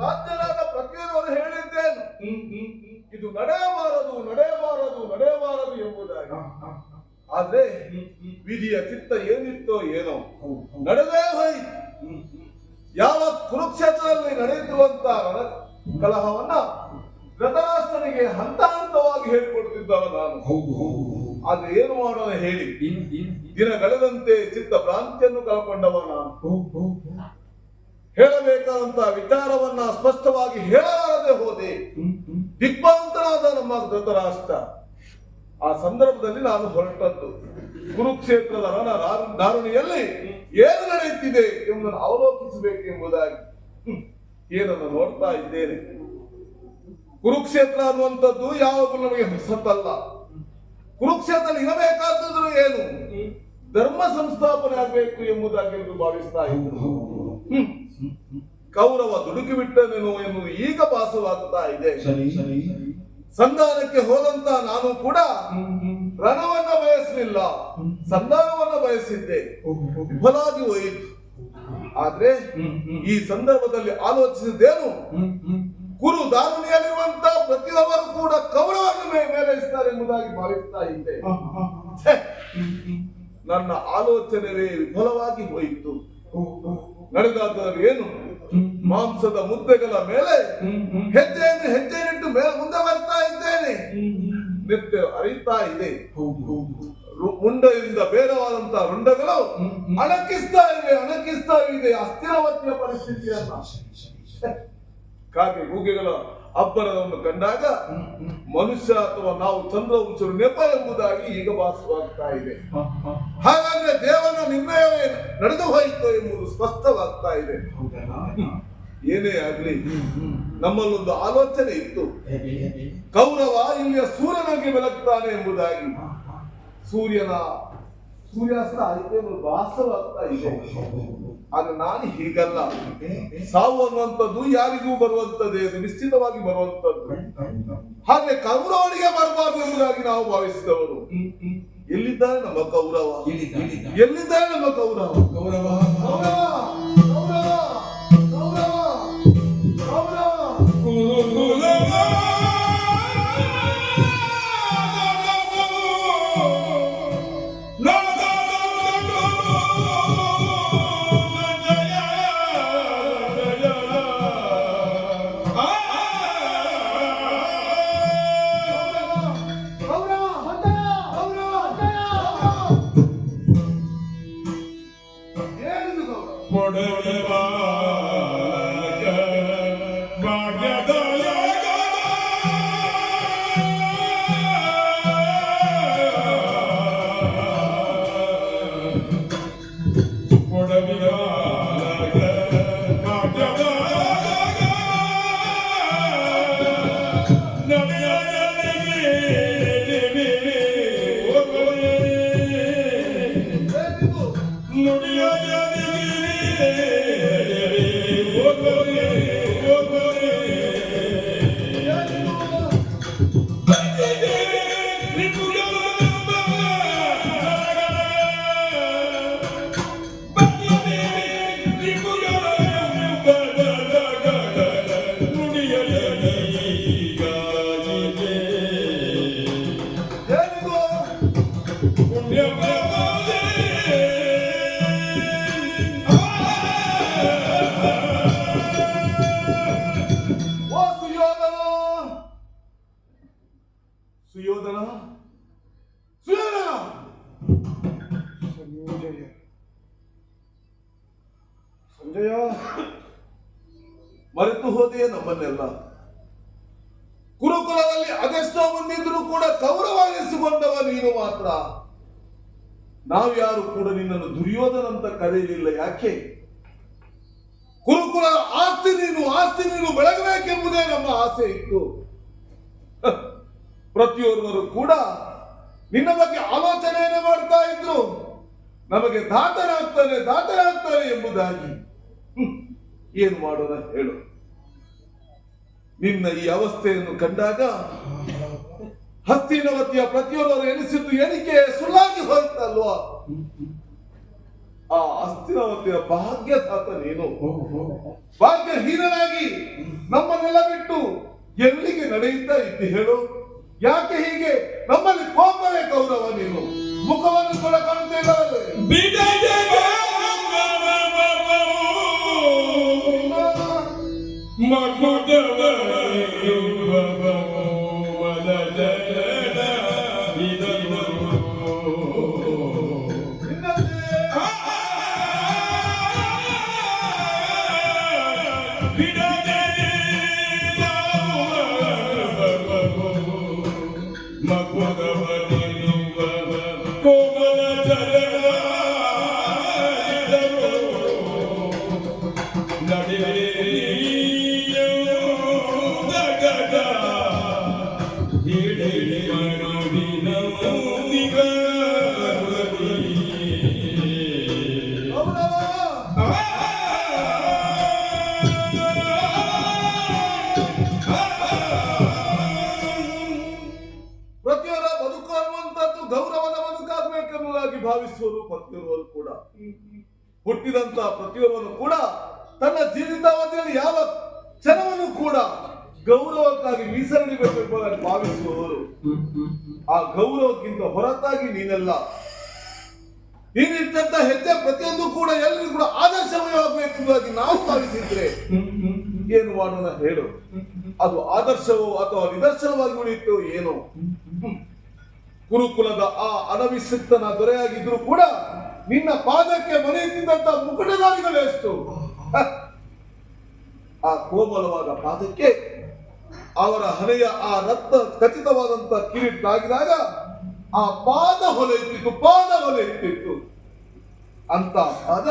ರಾಜ್ಯರಾದ ಪ್ರತಿಯೊಬ್ಬರು ಹೇಳಿದ್ದೇನು, ಇದು ನಡೆಯಬಾರದು ನಡೆಯಬಾರದು ನಡೆಯಬಾರದು ಎಂಬುದಾಗಿ. ಆದ್ರೆ ವಿಧಿಯ ಚಿತ್ತ ಏನಿತ್ತೋ ಏನೋ ನಡೆದೇ ಹೋಯಿತು. ಯಾವ ಕುರುಕ್ಷೇತ್ರದಲ್ಲಿ ನಡೆಯುತ್ತಿರುವಂತಹ ಕಲಹವನ್ನ ಧೃತರಾಷ್ಟ್ರನಿಗೆ ಹಂತ ಹಂತವಾಗಿ ಹೇಳಿಕೊಡ್ತಿದ್ದವ ನಾನು. ಅದು ಏನು ಮಾಡೋಣ ಹೇಳಿ, ದಿನಗಳೆದಂತೆ ಚಿತ್ತ ಭ್ರಾಂತಿಯನ್ನು ಕಳ್ಕೊಂಡವ ನಾನು. ಹೇಳಬೇಕಾದಂತಹ ವಿಚಾರವನ್ನ ಸ್ಪಷ್ಟವಾಗಿ ಹೇಳಲಾರದೆ ಹೋದೆ. ದಿಗ್ಭ್ರಾಂತನಾದ ನಮ್ಮ ಧೃತರಾಷ್ಟ್ರ. ಆ ಸಂದರ್ಭದಲ್ಲಿ ನಾನು ಹೊರಟದ್ದು ಕುರುಕ್ಷೇತ್ರದ ದಾರುಣಿಯಲ್ಲಿ ಏನು ನಡೆಯುತ್ತಿದೆ ಎಂಬುದನ್ನು ಅವಲೋಕಿಸಬೇಕು ಎಂಬುದಾಗಿ ಏನನ್ನು ನೋಡ್ತಾ ಇದ್ದೇನೆ. ಕುರುಕ್ಷೇತ್ರ ಅನ್ನುವಂಥದ್ದು ಯಾವಾಗಲೂ ನಮಗೆ ಹೊಸತಲ್ಲ. ಕುರುಕ್ಷೇತ್ರದಲ್ಲಿ ಇರಬೇಕಾದದ್ದು ಏನು, ಧರ್ಮ ಸಂಸ್ಥಾಪನೆ ಆಗಬೇಕು ಎಂಬುದಾಗಿ ಎಂದು ಭಾವಿಸ್ತಾ ಇದ್ರು. ಕೌರವ ದುಡುಕಿ ಬಿಟ್ಟನೇನು ಎನ್ನುವುದು ಈಗ ಭಾಸವಾಗ್ತಾ ಇದೆ. ಸಂಧಾನಕ್ಕೆ ಹೋದಂತ ನಾನು ಕೂಡ ರಣವನ್ನ ಬಯಸಲಿಲ್ಲ, ಸಂಧಾನವನ್ನ ಬಯಸಿದ್ದೆ. ವಿಫಲಾಗಿ ಹೋಯಿತು. ಆದ್ರೆ ಈ ಸಂದರ್ಭದಲ್ಲಿ ಆಲೋಚಿಸಿದ್ದೇನು, ಕುರು ದಾರುಣಿಯಲ್ಲಿರುವಂತ ಪ್ರತಿಯೊಬ್ಬರು ಕೂಡ ಕೌರವನ ಮೇಲೈಸ್ತಾರೆ ಎಂಬುದಾಗಿ ಭಾವಿಸ್ತಾ ಇದ್ದೆ. ನನ್ನ ಆಲೋಚನೆವೇ ವಿಫಲವಾಗಿ ಹೋಯಿತು. ನಡೆದಾದರೂ ಏನು, ಮಾಂಸದ ಮುದ್ದೆಗಳ ಮೇಲೆ ಹೆಜ್ಜೆಯನ್ನಿಟ್ಟು ಮೇಲೆ ಮುಂದೆ ಬರ್ತಾ ಇದ್ದೇನೆ. ನಿತ್ಯ ಅರಿತಾ ಇದೆ. ಮುಂಡೆಯಿಂದ ಬೇಡವಾದಂತಹ ರುಂಡಗಳು ಅಣಕಿಸ್ತಾ ಇದೆ ಅಸ್ಥಿರವತಿಯ ಪರಿಸ್ಥಿತಿಯನ್ನ. ಕಾಗೆ ಗೂಗೆಗಳ ಅಬ್ಬರವನ್ನು ಕಂಡಾಗ ಮನುಷ್ಯ ಅಥವಾ ನಾವು ಚಂದ್ರವಂಶರು ನೆಪ ಎಂಬುದಾಗಿ ಈಗ ಭಾಸವಾಗ್ತಾ ಇದೆ. ಹಾಗಾದ್ರೆ ದೇವನ ನಿರ್ಣಯವೇ ನಡೆದು ಹೋಯಿತು ಎಂಬುದು ಸ್ಪಷ್ಟವಾಗ್ತಾ ಇದೆ. ಏನೇ ಆಗ್ಲಿ, ನಮ್ಮಲ್ಲೊಂದು ಆಲೋಚನೆ ಇತ್ತು, ಕೌರವ ಇಲ್ಲಿಯ ಸೂರ್ಯನಿಗೆ ಬೆಳಗ್ತಾನೆ ಎಂಬುದಾಗಿ. ಸೂರ್ಯಾಸ್ತ ಆಯ್ತು ಭಾಸವಾಗ್ತಾ ಇದೆ. ಆದ್ರೆ ನಾನು ಹೀಗಲ್ಲ. ಸಾವು ಅನ್ನುವಂಥದ್ದು ಯಾರಿಗೂ ಬರುವಂತದ್ದೇ, ಅದು ನಿಶ್ಚಿತವಾಗಿ ಬರುವಂತದ್ದು. ಹಾಗೆ ಕೌರವನಿಗೆ ಬರಬಾರ್ದು ಎಂಬುದಾಗಿ ನಾವು ಭಾವಿಸಿದವರು. ಎಲ್ಲಿದ್ದಾರೆ ನಮ್ಮ ಕೌರವ? ಎಲ್ಲಿದ್ದಾರೆ ನಮ್ಮ ಕೌರವ? ಕೌರವ ಸಂಜಯ, ಮರೆತು ಹೋದೆಯೇ ನಮ್ಮನ್ನೆಲ್ಲ. ಕುರುಕುಲದಲ್ಲಿ ಅದೆಷ್ಟೋ ಮಂದಿದ್ರು ಕೂಡ ಕೌರವನಿಸಿಕೊಂಡವ ನೀನು ಮಾತ್ರ. ನಾವ್ಯಾರು ಕೂಡ ನಿನ್ನನ್ನು ದುರ್ಯೋಧನ ಅಂತ ಕರೆಯಲಿಲ್ಲ. ಯಾಕೆ? ಕುರುಕುಲ ಆಸ್ತಿ ನೀನು ಬೆಳಗಬೇಕೆಂಬುದೇ ನಮ್ಮ ಆಸೆ ಇತ್ತು. ಪ್ರತಿಯೊಬ್ಬರು ಕೂಡ ನಿನ್ನ ಬಗ್ಗೆ ಆಲೋಚನೆಯನ್ನೇ ಮಾಡ್ತಾ ಇದ್ರು. ನಮಗೆ ದಾತನಾಗ್ತಾನೆ ಎಂಬುದಾಗಿ. ಏನು ಮಾಡೋಣ ಹೇಳು. ನಿನ್ನ ಈ ಅವಸ್ಥೆಯನ್ನು ಕಂಡಾಗ ಹಸ್ತಿನವತಿಯ ಪ್ರತಿಯೊಬ್ಬರು ಎನಿಸಿದ್ದು ಎಣಿಕೆ ಸುಳ್ಳಾಗಿ ಹೋಯ್ತಲ್ವಾ. ಆ ಹಸ್ತಿನವತಿಯ ಭಾಗ್ಯದಾತ ನೀನು ಭಾಗ್ಯಹೀನನಾಗಿ ನಮ್ಮನ್ನೆಲ್ಲ ಬಿಟ್ಟು ಎಲ್ಲಿಗೆ ನಡೆಯುತ್ತಾ ಇದ್ದಿ ಹೇಳು. ಯಾಕೆ ಹೀಗೆ? ನಮ್ಮಲ್ಲಿ ಕೋಪವೇ ಕೌರವ. ನೀನು ಮುಖವನ್ನು ಕೂಡ ಕಾಣ್ತಾ ಭಾವಿಸುವರು ಪ್ರತಿಯೊಬ್ಬರು ಕೂಡ. ಹುಟ್ಟಿದಂತ ಪ್ರತಿಯೊಬ್ಬನು ಕೂಡ ತನ್ನ ಜೀವಿತಾವಧಿಯಲ್ಲಿ ಯಾವ ಕ್ಷಣವನ್ನು ಕೂಡ ಗೌರವಕ್ಕಾಗಿ ಮೀಸಲಿಡಬೇಕೆಂಬುದಾಗಿ ಭಾವಿಸುವವರು. ಆ ಗೌರವಕ್ಕಿಂತ ಹೊರತಾಗಿ ನೀನೆಲ್ಲ ನೀನಿಟ್ಟಂತ ಹೆಜ್ಜೆ ಪ್ರತಿಯೊಂದು ಕೂಡ ಎಲ್ಲರಿಗೂ ಕೂಡ ಆದರ್ಶಮಯವಾಗಬೇಕೆಂಬುದಾಗಿ ನಾವು ಭಾವಿಸಿದ್ರೆ ಏನು ಮಾಡೋಣ ಹೇಳು. ಅದು ಆದರ್ಶವೋ ಅಥವಾ ನಿದರ್ಶನವಾಗಿ ಉಳಿಯುತ್ತೋ ಏನೋ. ಗುರುಕುಲದ ಆ ಅನವಿಸಿಕ್ತನ ದೊರೆಯಾಗಿದ್ರು ಕೂಡ ನಿನ್ನ ಪಾದಕ್ಕೆ ಮನೆಯುತ್ತಿದ್ದಂತ ಮುಕುಟಧಾರಿಗಳು ಎಷ್ಟು. ಆ ಕೋಮಲವಾದ ಪಾದಕ್ಕೆ ಅವರ ಹಣೆಯ ಆ ರತ್ನ ಖಚಿತವಾದಂತ ಕಿರೀಟ ಆಗಿದಾಗ ಆ ಪಾದ ಹೊಲೆಯುತ್ತಿತ್ತು. ಅಂತ ಪಾದ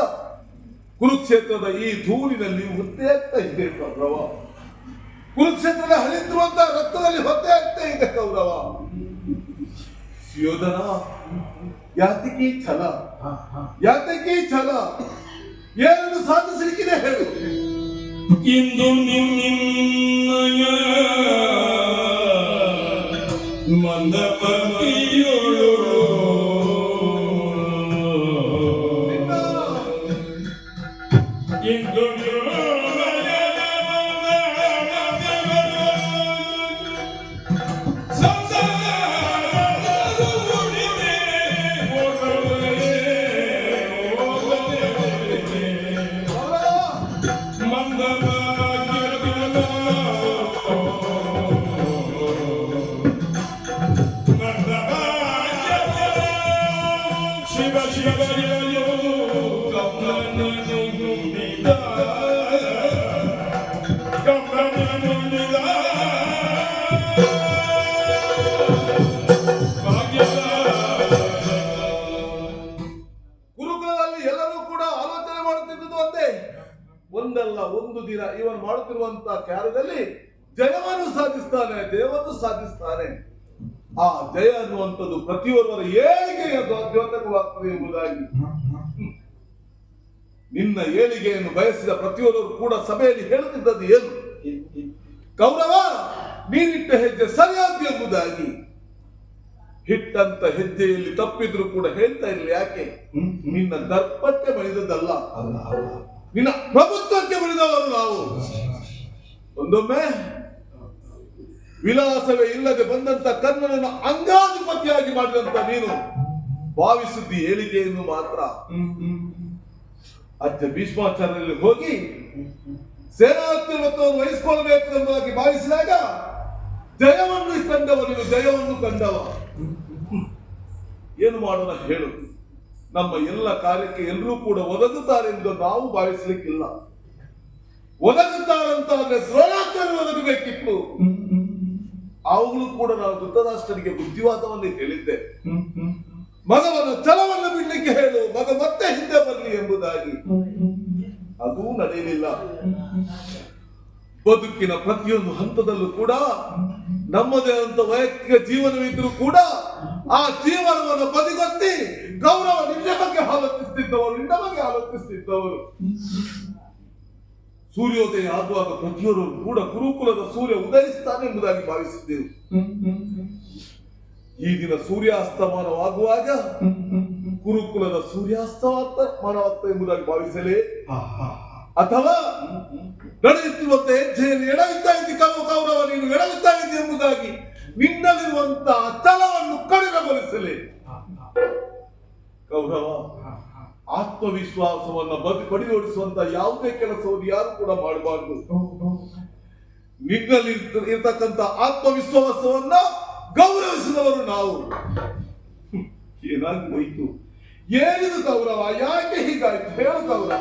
ಕುರುಕ್ಷೇತ್ರದ ಈ ಧೂಳಿನಲ್ಲಿ ಹೊತ್ತೆ ಆಗ್ತಾ ಇದೆ ಕೌರವ. ಕುರುಕ್ಷೇತ್ರದ ಹರಿತಿರುವಂತ ರಕ್ತದಲ್ಲಿ ಹೊತ್ತೆ ಆಗ್ತಾ ಇದೆ ಕೌರವ. ಯೋಧನ ಯಾತಕೀ ಛಲ ಏನನ್ನು ಸಾಧಿಸಲಿಕ್ಕಿದೆ ಹೇಳು. ಇಂದು ನಿನ್ನಯ ಮಂದಪತಿಯೋಳು ಇಂದು ಗುರುಕುಲದಲ್ಲಿ ಎಲ್ಲರೂ ಕೂಡ ಆಲೋಚನೆ ಮಾಡುತ್ತಿದ್ದುದು ಒಂದೇ. ಒಂದಲ್ಲ ಒಂದು ದಿನ ಇವನು ಮಾಡುತ್ತಿರುವಂತಹ ಕಾರ್ಯದಲ್ಲಿ ಜಯವನ್ನು ಸಾಧಿಸ್ತಾನೆ, ದೇವರು ಸಾಧಿಸ್ತಾನೆ. ಆ ಜಯ ಅನ್ನುವಂಥದ್ದು ಪ್ರತಿಯೊಬ್ಬರ ಏಳಿಗೆಯ ದ್ಯೋತಕವಾಗ್ತದೆ ಎಂಬುದಾಗಿ ನಿನ್ನ ಏಳಿಗೆಯನ್ನು ಬಯಸಿದ ಪ್ರತಿಯೊಬ್ಬರು ಕೂಡ ಸಭೆಯಲ್ಲಿ ಹೇಳುತ್ತಿದ್ದದ್ದು ಏನು? ಕೌರವ, ನೀನಿಟ್ಟ ಹೆಜ್ಜೆ ಸರಿಯಾದ ಎಂಬುದಾಗಿ. ಹಿಟ್ಟಂತ ಹೆಜ್ಜೆಯಲ್ಲಿ ತಪ್ಪಿದ್ರು ಕೂಡ ಹೇಳ್ತಾ ಇರಲಿ. ಯಾಕೆ? ನಿನ್ನ ದರ್ಪಕ್ಕೆ ಬಳಿದದ್ದಲ್ಲ, ನಿನ್ನ ಪ್ರಭುತ್ವಕ್ಕೆ ಬಳಿದವರು ನಾವು. ಒಂದೊಮ್ಮೆ ವಿಲಾಸವೇ ಇಲ್ಲದೆ ಬಂದಂತ ಕರ್ಣನನ್ನು ಅಂಗಾಧಿಪತಿಯಾಗಿ ಮಾಡಿದಂತ ನೀನು ಭಾವಿಸುತ್ತಿ ಏಳಿಗೆಯನ್ನು ಮಾತ್ರ. ಅಜ್ಜ ಭೀಷ್ಮಾಚಾರ್ಯರಲ್ಲಿ ಹೋಗಿ ಸೇನಾಧಿಪತ್ಯವನ್ನು ವಹಿಸಿಕೊಳ್ಳಬೇಕು ಎಂಬುದಾಗಿ ಭಾವಿಸಿದಾಗ ಜಯವನ್ನು ಕಂಡವ. ಏನು ಮಾಡೋಣ ಹೇಳು. ನಮ್ಮ ಎಲ್ಲ ಕಾರ್ಯಕ್ಕೆ ಎಲ್ಲರೂ ಕೂಡ ಒದಗುತ್ತಾರೆ ಎಂದು ನಾವು ಭಾವಿಸಲಿಕ್ಕಿಲ್ಲ. ಒದಗುತ್ತಾರಂತಾದ್ರೆ ದ್ರೋಣಾಚಾರ್ಯ ಒದಗಬೇಕಿತ್ತು. ಅವುಗಳು ಕೂಡ ನಾವು ಧೃತರಾಷ್ಟ್ರನಿಗೆ ಬುದ್ಧಿವಾದವನ್ನು ಹೇಳಿದ್ದೆ. ಮಗವನ ಛಲವನ್ನು ಬಿಡ್ಲಿಕ್ಕೆ ಹೇಳು, ಮಗ ಮತ್ತೆ ಹಿಂದೆ ಬರಲಿ ಎಂಬುದಾಗಿ. ಅದೂ ನಡೆಯಲಿಲ್ಲ. ಬದುಕಿನ ಪ್ರತಿಯೊಂದು ಹಂತದಲ್ಲೂ ಕೂಡ ನಮ್ಮದೇ ಅಂತ ವೈಯಕ್ತಿಕ ಜೀವನವಿದ್ರೂ ಕೂಡ ಆ ಜೀವನವನ್ನು ಬದಿಗೊತ್ತಿ ಗೌರವ ನಿನ್ನ ಬಗ್ಗೆ ಆಲೋಚಿಸುತ್ತಿದ್ದವರು. ಸೂರ್ಯೋದಯ ಆಗುವಾಗ ಪ್ರತಿಯೊಬ್ಬರು ಕೂಡ ಗುರುಕುಲದ ಸೂರ್ಯ ಉದಯಿಸ್ತಾನೆ ಎಂಬುದಾಗಿ ಭಾವಿಸಿದ್ದೆವು. ಈ ದಿನ ಸೂರ್ಯಾಸ್ತಮಾನವಾಗುವಾಗ ಗುರುಕುಲದ ಸೂರ್ಯಾಸ್ತಮಾನವಾಗ್ತ ಎಂಬುದಾಗಿ ಭಾವಿಸಲೇ, ಅಥವಾ ನಡೆಯುತ್ತಿರುವಂತ ಹೆಜ್ಜೆಯನ್ನು ಎಡವಿತ್ತಾ ಇದ್ದಿ ಕೌರವ, ನೀನು ಎಡವಿತ್ತಾ ಇದ್ದಿ ಎಂಬುದಾಗಿ ನಿನ್ನಲ್ಲಿರುವಂತಹ ಛಲವನ್ನು ಕಡಿಮೆಗೊಳಿಸಲೇ. ಕೌರವ, ಆತ್ಮವಿಶ್ವಾಸವನ್ನ ಬಡಿದೋಡಿಸುವಂತ ಯಾವುದೇ ಕೆಲಸವನ್ನು ಯಾರು ಕೂಡ ಮಾಡಬಾರ್ದು. ನಿನ್ನಲ್ಲಿ ಇರ್ತಕ್ಕಂಥ ಆತ್ಮವಿಶ್ವಾಸವನ್ನ ಗೌರವಿಸಿದವರು ನಾವು. ಏನಾಗಿ ಹೋಯ್ತು? ಏನಿದು ಕೌರವ? ಯಾಕೆ ಹೀಗಾಯ್ತು? ಹೇಳು ಕೌರವ.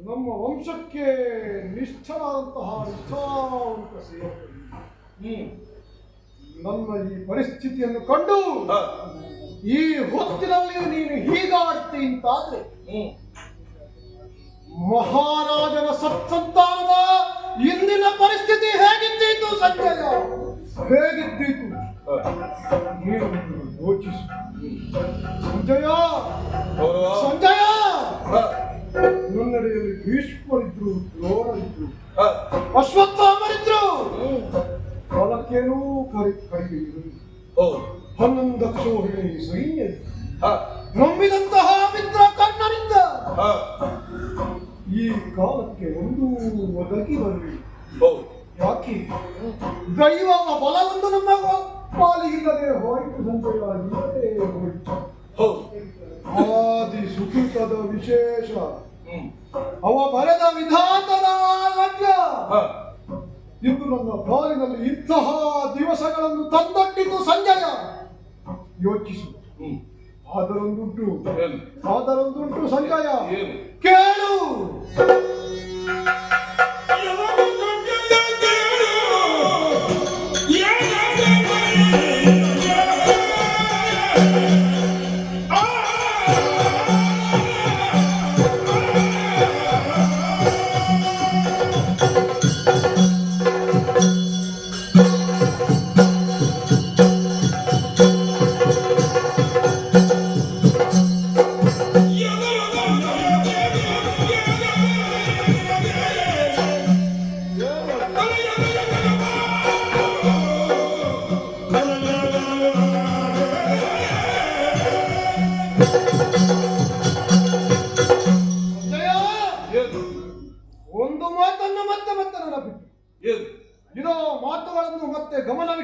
ನಮ್ಮ ವಂಶಕ್ಕೆ ನಿಷ್ಠರಾದಂತಹ ನಿಷ್ಠಾವಂತ ಸೇವಕರು ನನ್ನ ಈ ಪರಿಸ್ಥಿತಿಯನ್ನು ಕಂಡು ಈ ಹೊತ್ತಿನಲ್ಲಿ ನೀನು ಹೀಗಾಡ್ತಿ ಅಂತಾದ್ರೆ ಮಹಾರಾಜನ ಸತ್ಸಂತಾನದ ಇಂದಿನ ಪರಿಸ್ಥಿತಿ ಹೇಗಿದ್ದೀತು ಸಂಜಯ? ಹೇಗಿದ್ದೀತು ನೀನು ಯೋಚಿಸು ಸಂಜಯ. ಸಂಜಯ, ನನ್ನೆಡೆಯಲ್ಲಿ ಭೀಷ್ಮರಿದ್ರು, ದ್ರೋಣರಿದ್ರು, ಅಶ್ವತ್ಥಾಮರಿದ್ರು. ಕಾಲಕ್ಕೇನೂ ಕಡಿಮೆ ಇರಲಿಲ್ಲ. 11 ಅಕ್ಷೋಹಿಣಿ ಸೈನ್ಯ ನಂಬಿದಂತಹ ಮಿತ್ರ ಕರ್ಣನಿಂದ ಈ ಕಾಲಕ್ಕೆ ಒಂದು ಒದಗಿ ಬರಲಿಲ್ಲ. ಯಾಕೆ? ದೈವವ ಬಲವೊಂದು ನಮ್ಮ ಪಾಲಿಗಿಲ್ಲದೆ ಹೋಯಿತು ಸಂಜಯ, ಇಲ್ಲದೆ ಹೋಯಿತು. ಆದಿ ಸುಕೃತದ ವಿಶೇಷ ಅವ ಬರೆದ ವಿಧಾನದ ರಾಜ್ಯ ಇಂದು ನನ್ನ ಪಾಲಿನಲ್ಲಿ ಇಂತಹ ದಿವಸಗಳನ್ನು ತಂದೊಡ್ಡಿತು ಸಂಜಯ. ಯೋಚಿಸು. ಆದರೊಂದುಂಟು ಸಂಜಯ, ಕೇಳು.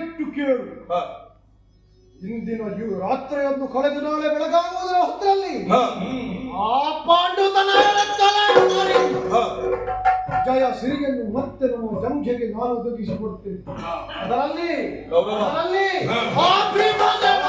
ಇಟ್ಟು ಕೇಳು. ಹ, ಇಂದಿನ ರಾತ್ರಿಯನ್ನು ಕಳೆದು ನಾಳೆ ಬೆಳಗಾಗುವುದರ ಹೊತ್ತರಲ್ಲಿ ಹ, ಆ ಪಾಂಡುತನ ಹ. ಜಯ ಸಿರಿಯನ್ನು ಮತ್ತೆ ನಮ್ಮ ಜಂಘೆಗೆ ನಾನು ಒದಗಿಸಿಕೊಡ್ತೇನೆ. ಅದರಲ್ಲಿ ಗೌರವ. ಅದರಲ್ಲಿ ಆ ಭೀಮಸೇನ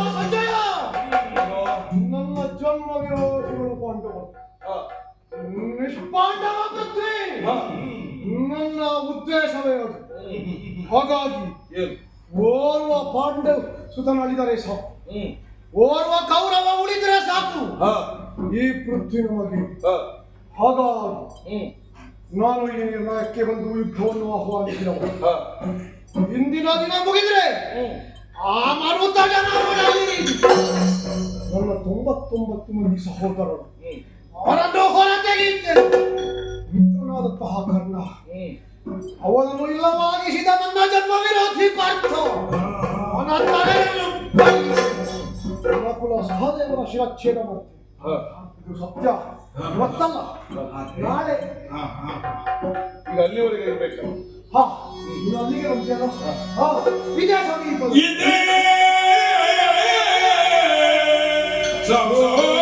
ಸಂಜಯ ನನ್ನ ಜನ್ಮ ವಿರೋಧಿಗಳು ಪಾಂಡವರು ಹ, ನಿಷ್ಪಾಂಡವ ಪೃಥ್ವಿ ಹ. ನನ್ನ ಉದ್ದೇಶವೇ ಅದು. ಹಾಗಾಗಿ ಏನು? ಓರ್ವ ಪಾಂಡವ ಸುತನಳಿದರೆ ಸಾಕು, ಹ್ಮ್. ಓರ್ವ ಕೌರವ ಉಳಿದರೆ ಸಾಕು ಹ, ಈ ಪೃಥ್ವಿ ನಮಗೆ. ಹ, ಹಾಗಾಗಿ ಹ್ಮ್. ನಾನು ಈ ನಿರ್ಣಯಕ್ಕೆ ಬಂದು ಯುದ್ಧವನ್ನು ಆಹ್ವಾನಿಸಿದವ. ಹ, ಇಂದಿನ ದಿನ ಮುಗಿದ್ರೆ ಹ್ಮ್. ಆ ಮರುತ ಜನಾಂಗದಲ್ಲಿ ನನ್ನ 99 ಮಂದಿ ಸಹೋದರರು ಹ್ಮ್. ಅವರನ್ನು ಹೊರತೆಗೆಯುತ್ತೇನೆ. ಮಿತ್ರನಾದಂತಹ ಕರ್ಣ ಹ್ಮ್. ಅವನನ್ನು ಇಲ್ಲವಾಗಿಸಿದ ನನ್ನ ಜನ್ಮ ವಿರೋಧಿ ಪಾರ್ಥ ಅವನ ತಲೆಯನ್ನು ಬೈದು ನಕುಲ ಸಹದೇವರ ಶಿರಚ್ಛೇದ ಮಾಡ್ತೇನೆ. ಹ. ಇದು ಸತ್ಯ. ಇವತ್ತಲ್ಲ, ನಾಳೆ. ಈಗ ಅಲ್ಲಿವರೆಗೆ ಇರ್ಬೇಕು. ಹಾ, ಇದು ಅಲ್ಲಿಗೆ ಬಂತೇನೋ. ಹಾ, ಇದೇ ಸಮೀಪ. ಇದೇ ಸಹೋದರ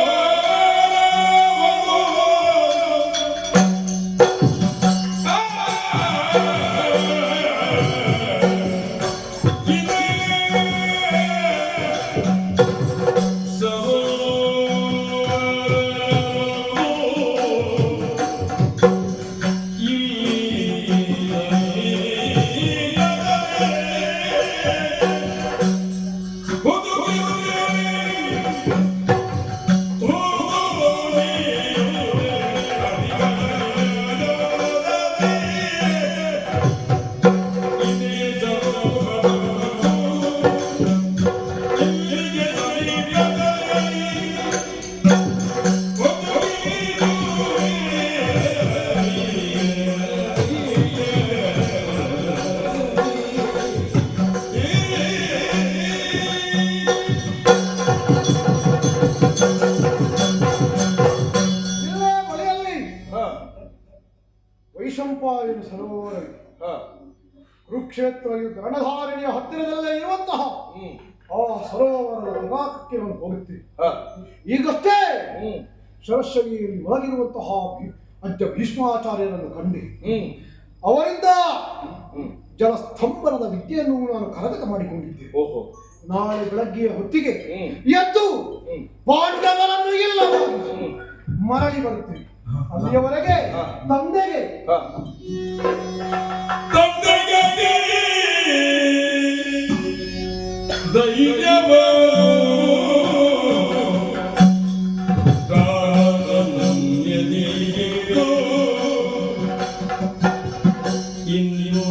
ಇಲ್ಲೇ ಬಳಿಯಲ್ಲಿ ಹ, ವೈಶಂಪಾಯನ ಸರೋವರ, ಹ. ಕುರುಕ್ಷೇತ್ರ ರಣಧಾರಣಿಯ ಹತ್ತಿರದಲ್ಲೇ ಇರುವಂತಹ ಹ್ಮ್. ಆ ಸರೋವರದ ತಟಾಕಕ್ಕೆ ನಾನು ಹೋಗುತ್ತೇನೆ. ಹ, ಈಗಷ್ಟೇ ಹ್ಮ್. ಸರಸ್ವತಿಯಲ್ಲಿ ಒಳಗಿರುವಂತಹ ಅಜ್ಜ ಭೀಷ್ಮಾಚಾರ್ಯರನ್ನು ಕಂಡೆ. ಹ್ಮ್. ಅವರಿಂದ ಹ್ಮ್. ಜಲಸ್ತಂಭನದ ವಿದ್ಯೆಯನ್ನು ನಾನು ಕರಗತ ಮಾಡಿಕೊಂಡಿದ್ದೆ. ಓಹೋ. ನಾಳೆ ಬೆಳಗ್ಗೆಯ ಹೊತ್ತಿಗೆ ಹ್ಮ್. ಎದ್ದು ಹ್ಮ್. ಪಾಂಡವರನ್ನು ಇಲ್ಲವಾಗಿ ಹ್ಮ್. ಮರಳಿ ಬರುತ್ತೇನೆ. ಅಲ್ಲಿಯವರೆಗೆ ತಂದೆಗೆ ಹ. ತಂದೆಗೆ ಧೈರ್ಯವ ಇನ್ನು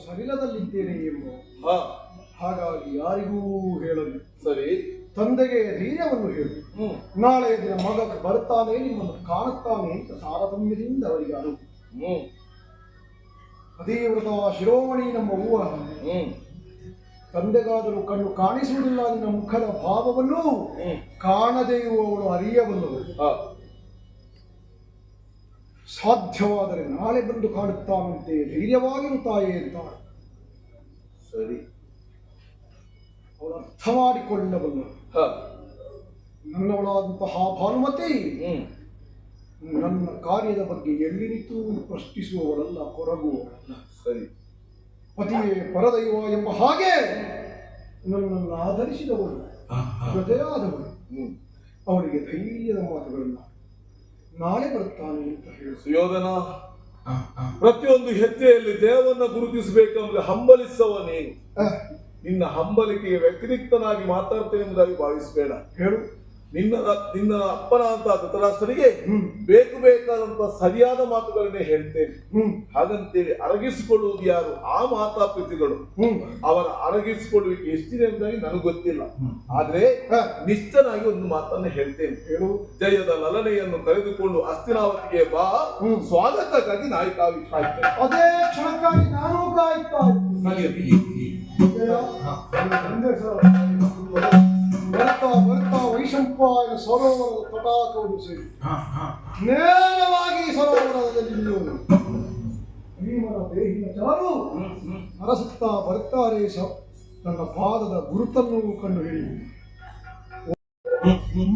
ಸಲಿಲದಲ್ಲಿದ್ದೇನೆ ಎಂಬ. ಹಾ ಹಾಗಾಗಿ ಯಾರಿಗೂ ಹೇಳಲು. ಸರಿ. ತಂದೆಗೆ ಧೈರ್ಯವನ್ನು ಹೇಳು. ನಾಳೆ ದಿನ ಮಗ ಬರ್ತಾನೆ, ನಿಮ್ಮನ್ನು ಕಾಣುತ್ತಾನೆ ಅಂತ ತಾರತಮ್ಯದಿಂದ ಅವರಿಗೆ ಅನುವು. ಅದೇ ವ್ರತ ಶಿರೋಮಣಿ ನಮ್ಮ ಹೂವ. ತಂದೆಗಾದರೂ ಕಣ್ಣು ಕಾಣಿಸುವುದಿಲ್ಲ ನಿನ್ನ ಮುಖದ ಭಾವವನ್ನು, ಕಾಣದೆಯೂ ಅವಳು ಅರಿಯಬಲ್ಲವಳು. ಸಾಧ್ಯವಾದರೆ ನಾಳೆ ಬಂದು ಕಾಣುತ್ತಾನಂತೆ, ಧೈರ್ಯವಾಗಿರುತ್ತಾಯೆ ಅಂತ ಸರಿ. ಅವಳು ಅರ್ಥ ಮಾಡಿಕೊಳ್ಳಬಲ್ಲರು. ನನ್ನವಳಾದಂತಹ ಭಾನುಮತಿ ನನ್ನ ಕಾರ್ಯದ ಬಗ್ಗೆ ಎಲ್ಲಿ ನಿಂತು ಪ್ರಶ್ನಿಸುವವಳಲ್ಲ, ಕೊರಗುವವಳಲ್ಲ. ಸರಿ. ಪತಿಯೇ ಪರದೈವ ಎಂಬ ಹಾಗೆ ನನ್ನನ್ನು ಆಧರಿಸಿದವಳು, ಜೊತೆಯಾದವಳು. ಅವಳಿಗೆ ಧೈರ್ಯದ ಮಾತುಗಳನ್ನ ನಾಳೆ ಬರುತ್ತಾನೆ ಅಂತ ಹೇಳಿ. ಸುಯೋಧನ, ಪ್ರತಿಯೊಂದು ಹೆಜ್ಜೆಯಲ್ಲಿ ದೇವರನ್ನ ಗುರುತಿಸಬೇಕಂದ್ರೆ ಹಂಬಲಿಸುವ ನೀನು. ನಿನ್ನ ಹಂಬಲಿಕೆಗೆ ವ್ಯತಿರಿಕ್ತನಾಗಿ ಮಾತಾಡ್ತೇನೆ ಎಂಬುದಾಗಿ ಭಾವಿಸಬೇಡ. ಹೇಳು. ನಿನ್ನ ಅಪ್ಪನ ಅಂತ ಧೃತರಾಷ್ಟ್ರನಿಗೆ ಬೇಕಾದಂತ ಸರಿಯಾದ ಮಾತುಗಳನ್ನೇ ಹೇಳ್ತೇನೆ. ಹಾಗಂತೇಳಿ ಅರಗಿಸಿಕೊಳ್ಳುವುದು ಯಾರು? ಆ ಮಾತಾಪಿತೃಗಳು. ಅವರ ಅರಗಿಸಿಕೊಳ್ಳುವಿಕೆ ಎಷ್ಟಿದೆ ಎಂಬುದಾಗಿ ನನಗೆ ಗೊತ್ತಿಲ್ಲ. ಆದ್ರೆ ನಿಶ್ಚನಾಗಿ ಒಂದು ಮಾತನ್ನ ಹೇಳ್ತೇನೆ. ಹೇಳು. ಜಯದ ಲಲನೆಯನ್ನು ಕರೆದುಕೊಂಡು ಹಸ್ತಿನಾವತಿಗೆ ಬಾ, ಸ್ವಾಗತಕ್ಕಾಗಿ ನಾಯಿ ಕಾಯ್ತೇನೆ. ಅದೇ ಕ್ಷಣಕ್ಕಾಗಿ ನಾನು ಕಾಯ್ತಾ ಬರ್ತಾ ವೈಶಂಪಾಯನ ಸರೋವರದ ತಟಾಕವನ್ನು ಸೇರಿ ನೇರವಾಗಿ ಸರೋವರದಲ್ಲಿ ನಿಲ್ಲುವುದು. ಭೀಮನ ದೇಹಿನ ಚಾರು ಅರಸುತ್ತಾ ಬರ್ತಾರೆ. ನನ್ನ ಪಾದದ ಗುರುತನ್ನು ಕಂಡು ಹಿಡಿಯುವುದು.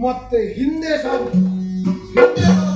ಮತ್ತೆ ಹಿಂದೆ ಸಾಗುವುದು.